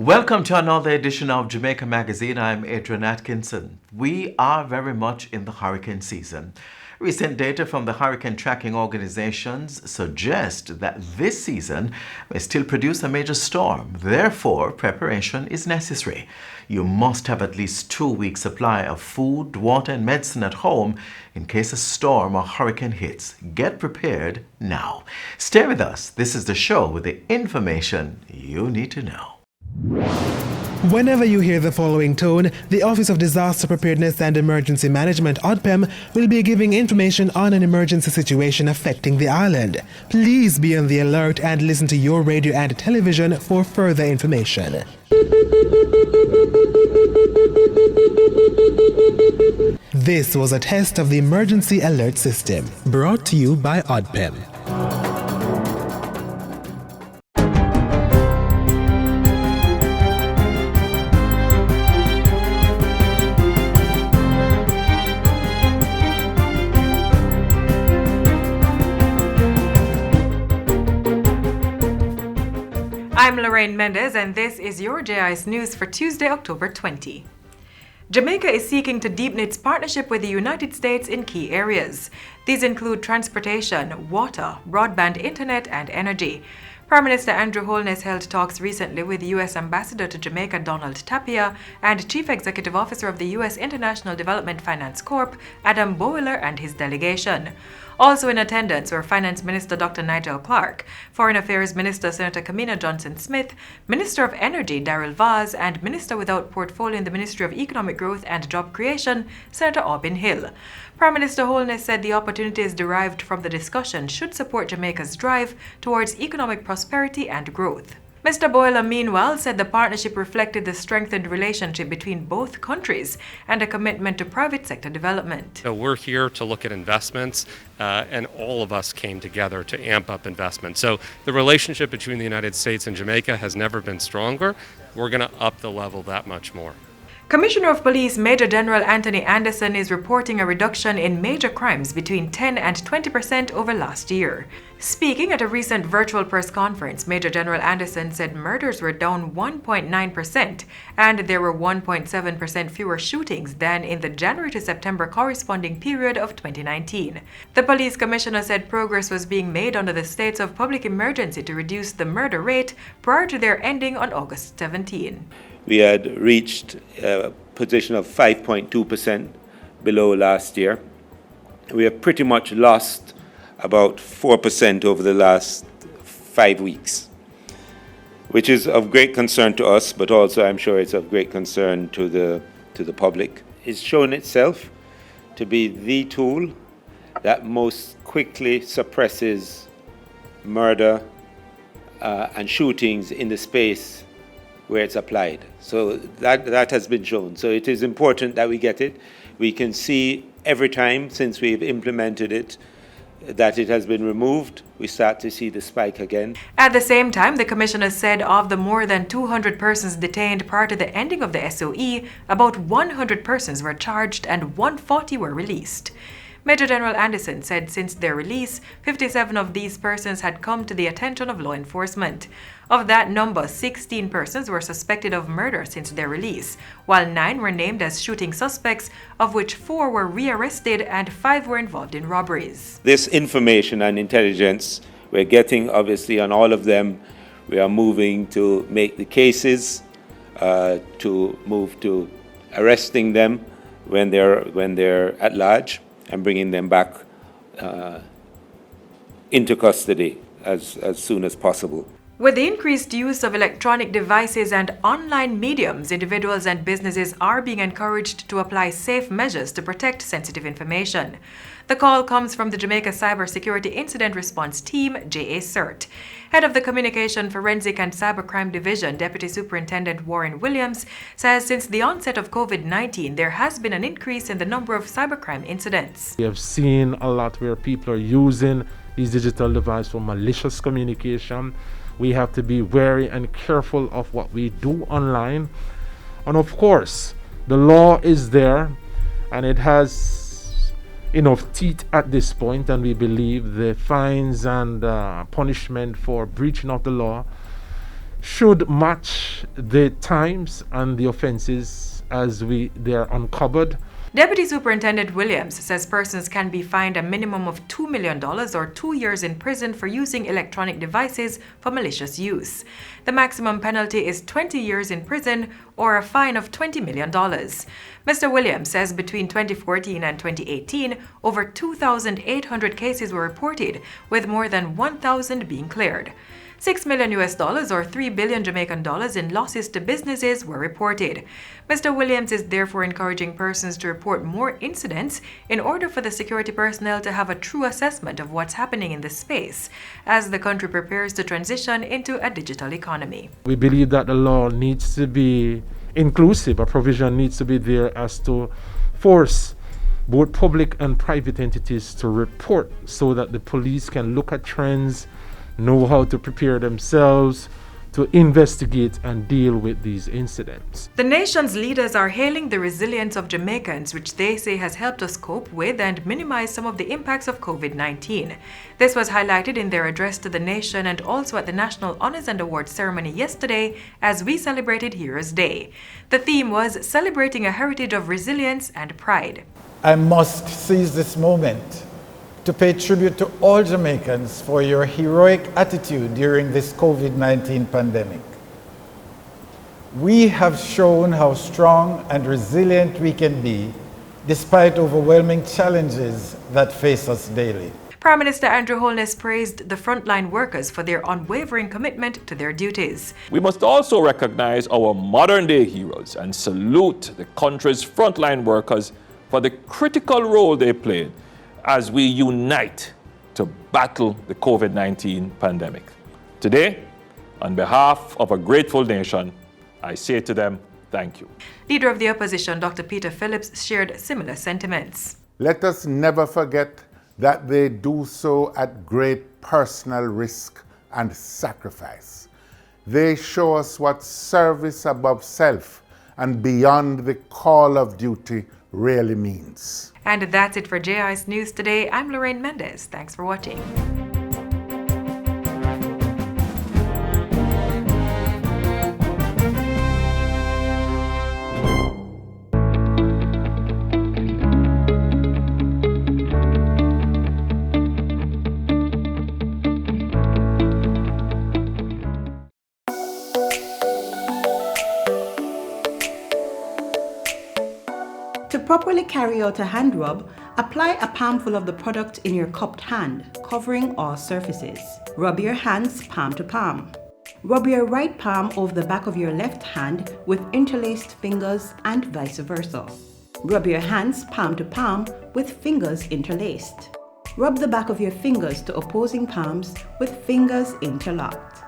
Welcome to another edition of Jamaica Magazine. I'm Adrian Atkinson. We are very much in the hurricane season. Recent data from the hurricane tracking organizations suggest that this season may still produce a major storm. Therefore, preparation is necessary. You must have at least 2 weeks' supply of food, water, and medicine at home in case a storm or hurricane hits. Get prepared now. Stay with us. This is the show with the information you need to know. Whenever you hear the following tone, the Office of Disaster Preparedness and Emergency Management, ODPEM, will be giving information on an emergency situation affecting the island. Please be on the alert and listen to your radio and television for further information. This was a test of the emergency alert system, brought to you by ODPEM. I'm Lorraine Mendez, and this is your JIS News for Tuesday, October 20. Jamaica is seeking to deepen its partnership with the United States in key areas. These include transportation, water, broadband internet, and energy. Prime Minister Andrew Holness held talks recently with U.S. Ambassador to Jamaica Donald Tapia and Chief Executive Officer of the U.S. International Development Finance Corp. Adam Boehler and his delegation. Also in attendance were Finance Minister Dr. Nigel Clark, Foreign Affairs Minister Senator Kamina Johnson-Smith, Minister of Energy Daryl Vaz, and Minister without portfolio in the Ministry of Economic Growth and Job Creation, Senator Aubin Hill. Prime Minister Holness said the opportunities derived from the discussion should support Jamaica's drive towards economic prosperity and growth. Mr. Boehler, meanwhile, said the partnership reflected the strengthened relationship between both countries and a commitment to private sector development. So we're here to look at investments, and all of us came together to amp up investment. So the relationship between the United States and Jamaica has never been stronger. We're going to up the level that much more. Commissioner of Police Major General Anthony Anderson is reporting a reduction in major crimes between 10 and 20% over last year. Speaking at a recent virtual press conference, Major General Anderson said murders were down 1.9% and there were 1.7% fewer shootings than in the January to September corresponding period of 2019. The police commissioner said progress was being made under the states of public emergency to reduce the murder rate prior to their ending on August 17. We had reached a position of 5.2% below last year. We have pretty much lost about 4% over the last 5 weeks, which is of great concern to us, but also I'm sure it's of great concern to the public. It's shown itself to be the tool that most quickly suppresses murder and shootings in the space where it's applied. So that has been shown. So it is important that we get it. We can see every time since we've implemented it that it has been removed, we start to see the spike again. At the same time, the commissioner said of the more than 200 persons detained prior to the ending of the SOE, about 100 persons were charged and 140 were released. Major General Anderson said since their release, 57 of these persons had come to the attention of law enforcement. Of that number, 16 persons were suspected of murder since their release, while 9 were named as shooting suspects, of which 4 were rearrested and 5 were involved in robberies. This information and intelligence we're getting, obviously, on all of them. We are moving to make the cases, to move to arresting them when they're at large, and bringing them back into custody as soon as possible. With the increased use of electronic devices and online mediums, individuals and businesses are being encouraged to apply safe measures to protect sensitive information. The call comes from the Jamaica Cybersecurity Incident Response Team, JA-CERT. Head of the Communication, Forensic and Cybercrime Division, Deputy Superintendent Warren Williams, says since the onset of COVID-19, there has been an increase in the number of cybercrime incidents. We have seen a lot where people are using these digital devices for malicious communication. We have to be wary and careful of what we do online. And of course, the law is there and it has enough teeth at this point, and we believe the fines and punishment for breaching of the law should match the times and the offenses as they are uncovered. Deputy Superintendent Williams says persons can be fined a minimum of $2 million or 2 years in prison for using electronic devices for malicious use. The maximum penalty is 20 years in prison or a fine of $20 million. Mr. Williams says between 2014 and 2018, over 2,800 cases were reported, with more than 1,000 being cleared. $6 million or 3 billion Jamaican dollars in losses to businesses were reported. Mr. Williams is therefore encouraging persons to report more incidents in order for the security personnel to have a true assessment of what's happening in this space as the country prepares to transition into a digital economy. We believe that the law needs to be inclusive. A provision needs to be there as to force both public and private entities to report so that the police can look at trends, know how to prepare themselves to investigate and deal with these incidents. The nation's leaders are hailing the resilience of Jamaicans, which they say has helped us cope with and minimize some of the impacts of COVID-19. This was highlighted in their address to the nation and also at the National Honors and Awards ceremony yesterday as we celebrated Heroes Day. The theme was celebrating a heritage of resilience and pride. I must seize this moment to pay tribute to all Jamaicans for your heroic attitude during this COVID-19 pandemic. We have shown how strong and resilient we can be despite overwhelming challenges that face us daily. Prime Minister Andrew Holness praised the frontline workers for their unwavering commitment to their duties. We must also recognize our modern-day heroes and salute the country's frontline workers for the critical role they played as we unite to battle the COVID-19 pandemic. Today, on behalf of a grateful nation, I say to them, thank you. Leader of the opposition, Dr. Peter Phillips, shared similar sentiments. Let us never forget that they do so at great personal risk and sacrifice. They show us what service above self and beyond the call of duty really means. And that's it for JI's News today. I'm Lorraine Mendez. Thanks for watching. To properly carry out a hand rub, apply a palmful of the product in your cupped hand, covering all surfaces. Rub your hands palm to palm. Rub your right palm over the back of your left hand with interlaced fingers and vice versa. Rub your hands palm to palm with fingers interlaced. Rub the back of your fingers to opposing palms with fingers interlocked.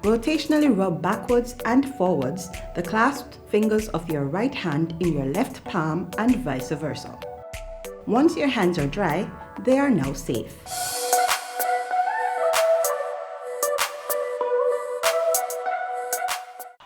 Rotationally rub backwards and forwards the clasped fingers of your right hand in your left palm and vice versa. Once your hands are dry, they are now safe.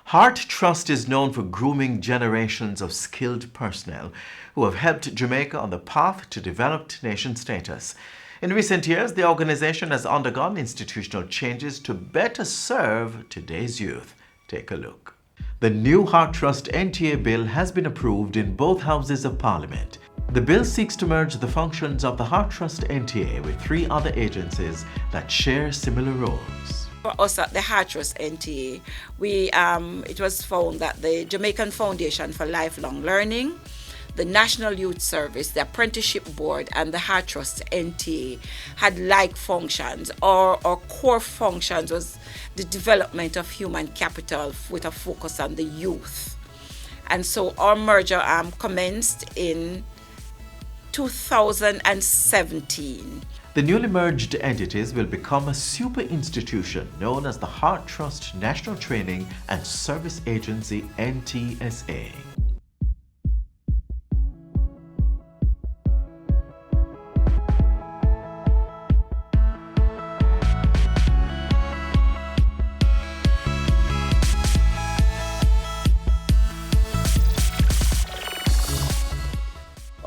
Heart Trust is known for grooming generations of skilled personnel who have helped Jamaica on the path to developed nation status. In recent years, the organization has undergone institutional changes to better serve today's youth. Take a look. The new Heart Trust NTA bill has been approved in both houses of Parliament. The bill seeks to merge the functions of the Heart Trust NTA with 3 other agencies that share similar roles. For us at the Heart Trust NTA, it was found that the Jamaican Foundation for Lifelong Learning, the National Youth Service, the Apprenticeship Board, and the Heart Trust NTA had like functions. Our core functions was the development of human capital with a focus on the youth. And so our merger commenced in 2017. The newly merged entities will become a super institution known as the Heart Trust National Training and Service Agency, NTSA.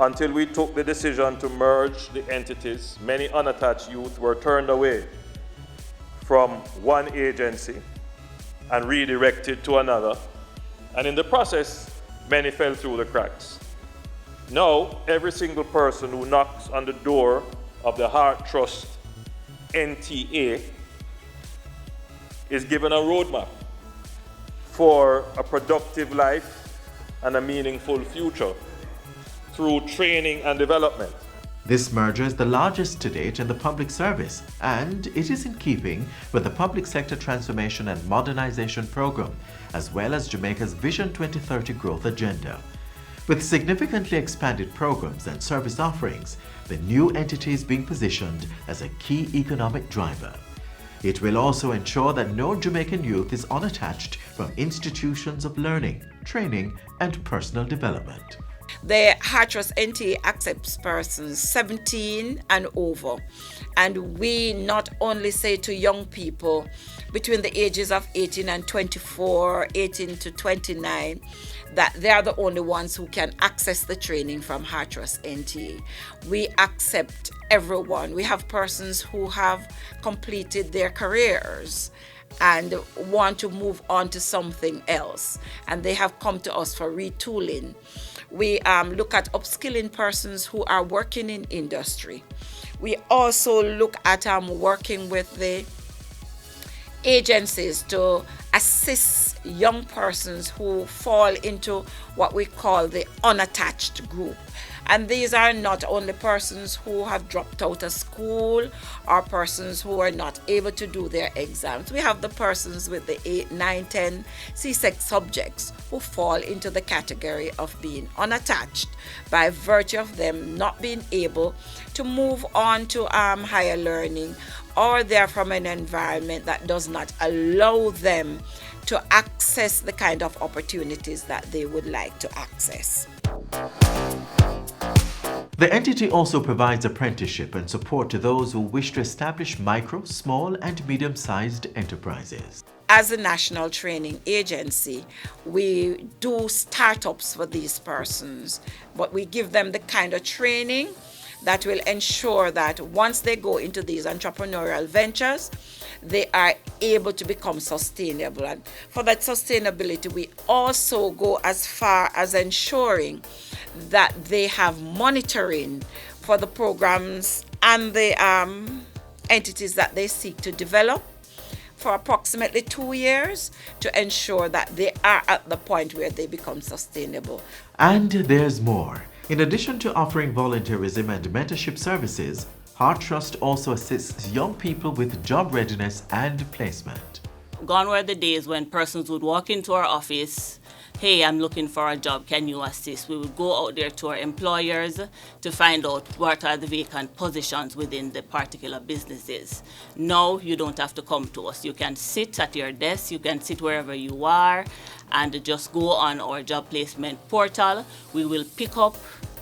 Until we took the decision to merge the entities, many unattached youth were turned away from one agency and redirected to another. And in the process, many fell through the cracks. Now, every single person who knocks on the door of the Heart Trust NTA is given a roadmap for a productive life and a meaningful future through training and development. This merger is the largest to date in the public service, and it is in keeping with the Public Sector Transformation and Modernization Program, as well as Jamaica's Vision 2030 growth agenda. With significantly expanded programs and service offerings, the new entity is being positioned as a key economic driver. It will also ensure that no Jamaican youth is unattached from institutions of learning, training, and personal development. The Heart Trust NTA accepts persons 17 and over, and we not only say to young people between the ages of 18 and 24, 18 to 29, that they are the only ones who can access the training from Heart Trust NTA. We accept everyone. We have persons who have completed their careers and want to move on to something else, and they have come to us for retooling. We look at upskilling persons who are working in industry. We also look at working with the agencies to assist young persons who fall into what we call the unattached group. And these are not only persons who have dropped out of school or persons who are not able to do their exams. We have the persons with the 8, 9, 10 C-Sec subjects who fall into the category of being unattached by virtue of them not being able to move on to higher learning, or they're from an environment that does not allow them to access the kind of opportunities that they would like to access. The entity also provides apprenticeship and support to those who wish to establish micro, small, and medium-sized enterprises. As a national training agency, we do startups for these persons, but we give them the kind of training that will ensure that once they go into these entrepreneurial ventures, they are able to become sustainable. And for that sustainability, we also go as far as ensuring that they have monitoring for the programs and the entities that they seek to develop for approximately 2 years to ensure that they are at the point where they become sustainable. And there's more. In addition to offering volunteerism and mentorship services, Heart Trust also assists young people with job readiness and placement. Gone were the days when persons would walk into our office, hey, I'm looking for a job, can you assist? We would go out there to our employers to find out what are the vacant positions within the particular businesses. Now you don't have to come to us. You can sit at your desk, you can sit wherever you are, and just go on our job placement portal. We will pick up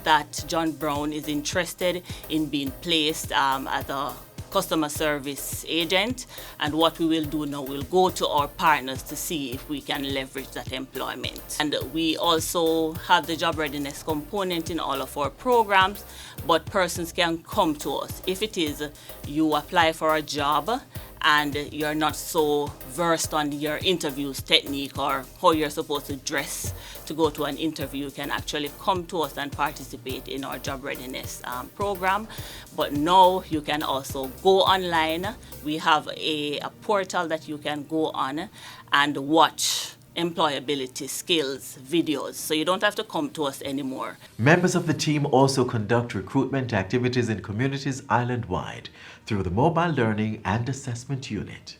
that John Brown is interested in being placed as a customer service agent, and what we will do now, we'll go to our partners to see if we can leverage that employment. And we also have the job readiness component in all of our programs, but persons can come to us. If it is you apply for a job and you're not so versed on your interviews technique or how you're supposed to dress to go to an interview, you can actually come to us and participate in our job readiness program. But now you can also go online. We have a portal that you can go on and watch employability skills videos, so you don't have to come to us anymore. Members of the team also conduct recruitment activities in communities island-wide through the Mobile Learning and Assessment Unit.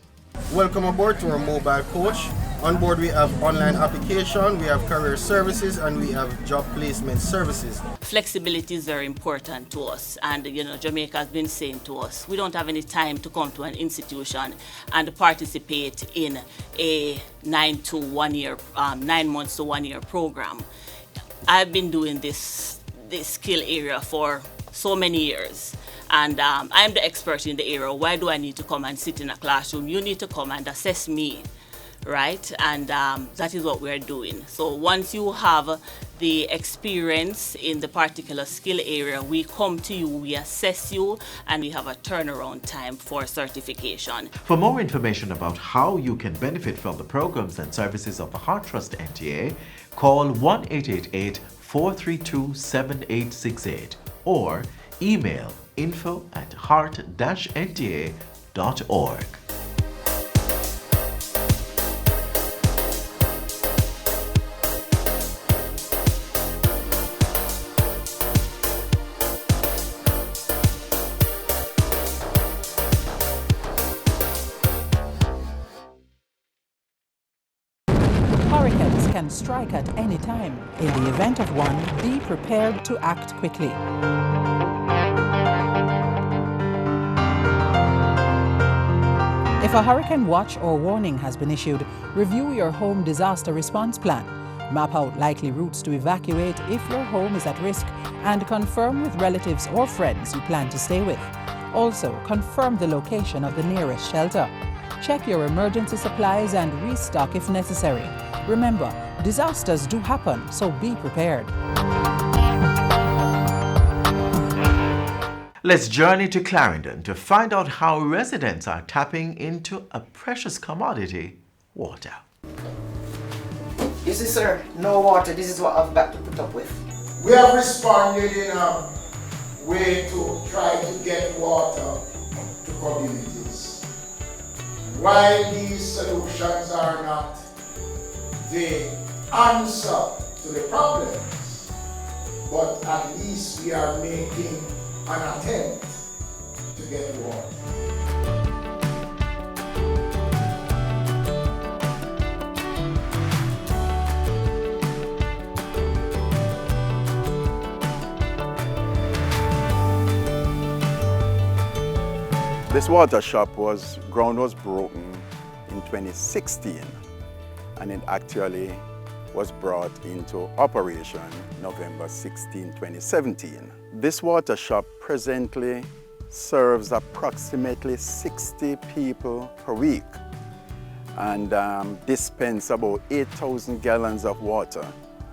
Welcome aboard to our mobile coach. On board we have online application, we have career services, and we have job placement services. Flexibility is very important to us, and Jamaica has been saying to us, we don't have any time to come to an institution and participate in a 9 months to 1 year program. I've been doing this skill area for so many years. And I'm the expert in the area. Why do I need to come and sit in a classroom? You need to come and assess me right? And that is what we're doing. So once you have the experience in the particular skill area, we come to you, we assess you, and we have a turnaround time for certification. For more information about how you can benefit from the programs and services of the Heart Trust NTA, call 1-888-432-7868 or email info@heart-nta.org. Hurricanes can strike at any time. In the event of one, be prepared to act quickly. If a hurricane watch or warning has been issued, review your home disaster response plan. Map out likely routes to evacuate if your home is at risk and confirm with relatives or friends you plan to stay with. Also, confirm the location of the nearest shelter. Check your emergency supplies and restock if necessary. Remember, disasters do happen, so be prepared. Let's journey to Clarendon to find out how residents are tapping into a precious commodity, water. You see, sir, no water. This is what I've got to put up with. We have responded in a way to try to get water to communities. While these solutions are not the answer to the problems, but at least we are making an attempt to get water. This water shop ground was broken in 2016, and it actually was brought into operation November 16, 2017. This water shop presently serves approximately 60 people per week and dispense about 8,000 gallons of water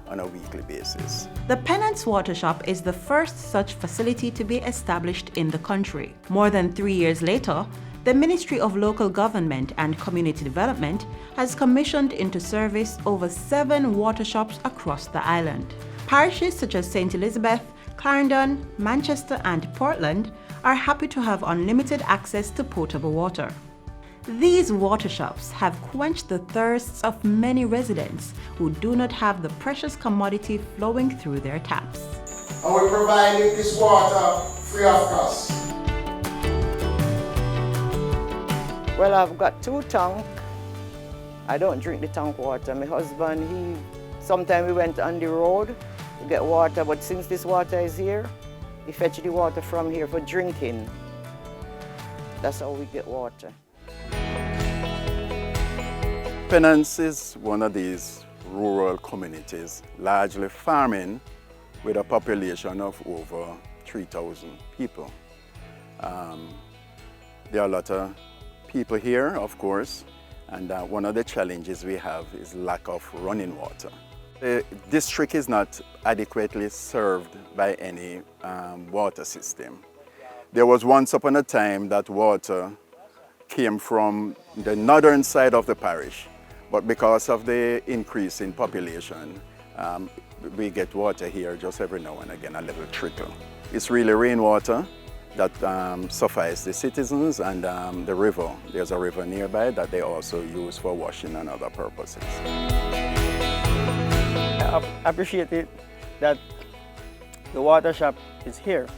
on a weekly basis. The Pennant's Water Shop is the first such facility to be established in the country. More than 3 years later, the Ministry of Local Government and Community Development has commissioned into service over 7 water shops across the island. Parishes such as St. Elizabeth, Clarendon, Manchester and Portland are happy to have unlimited access to potable water. These water shops have quenched the thirsts of many residents who do not have the precious commodity flowing through their taps. And we provided this water free of cost. Well, I've got 2 tanks. I don't drink the tank water. My husband, sometimes we went on the road to get water, but since this water is here, he fetch the water from here for drinking. That's how we get water. Pennants is one of these rural communities, largely farming, with a population of over 3,000 people. There are a lot of people here, of course, and one of the challenges we have is lack of running water. The district is not adequately served by any water system. There was once upon a time that water came from the northern side of the parish, but because of the increase in population, we get water here just every now and again, a little trickle. It's really rainwater that suffices the citizens, and the river. There's a river nearby that they also use for washing and other purposes. I appreciate it that the water shop is here.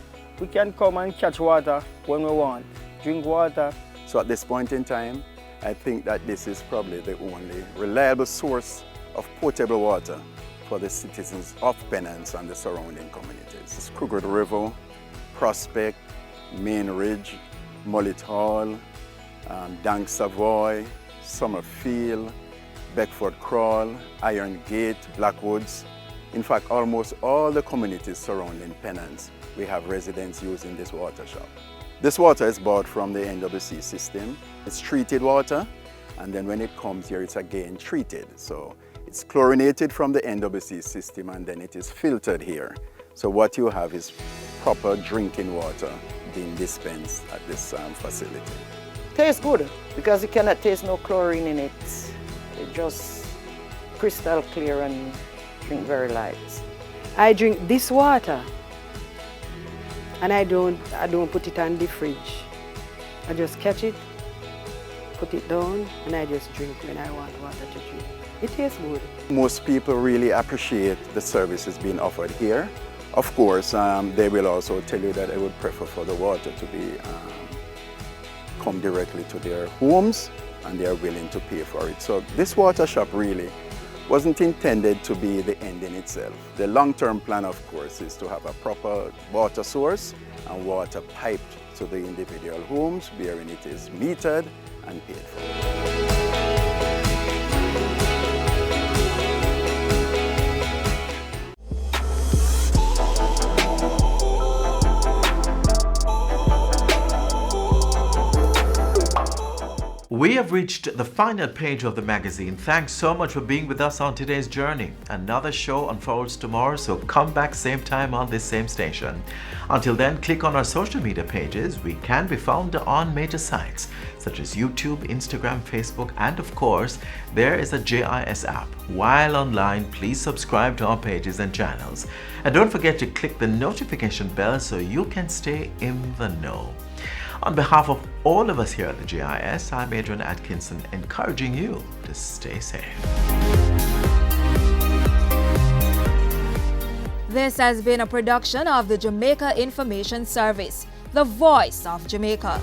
We can come and catch water when we want, drink water. So at this point in time, I think that this is probably the only reliable source of potable water for the citizens of Pennants and the surrounding communities. It's Crooked River, Prospect, Main Ridge, Mullet Hall, Dank Savoy, Summerfield, Beckford Crawl, Iron Gate, Blackwoods. In fact, almost all the communities surrounding Pennants, we have residents using this water shop. This water is bought from the NWC system. It's treated water, and then when it comes here, it's again treated. So it's chlorinated from the NWC system, and then it is filtered here. So what you have is proper drinking water being dispensed at this facility. Tastes good because you cannot taste no chlorine in it. It's just crystal clear and drink very light. I drink this water and I don't put it on the fridge. I just catch it, put it down, and I just drink when I want water to drink. It tastes good. Most people really appreciate the services being offered here. Of course, they will also tell you that they would prefer for the water to be come directly to their homes, and they are willing to pay for it. So this water shop really wasn't intended to be the end in itself. The long-term plan, of course, is to have a proper water source and water piped to the individual homes, wherein it is metered and paid for. We have reached the final page of the magazine. Thanks so much for being with us on today's journey. Another show unfolds tomorrow, so come back same time on this same station. Until then, click on our social media pages. We can be found on major sites such as YouTube, Instagram, Facebook, and of course, there is a JIS app. While online, please subscribe to our pages and channels. And don't forget to click the notification bell so you can stay in the know. On behalf of all of us here at the JIS, I'm Adrian Atkinson, encouraging you to stay safe. This has been a production of the Jamaica Information Service, the voice of Jamaica.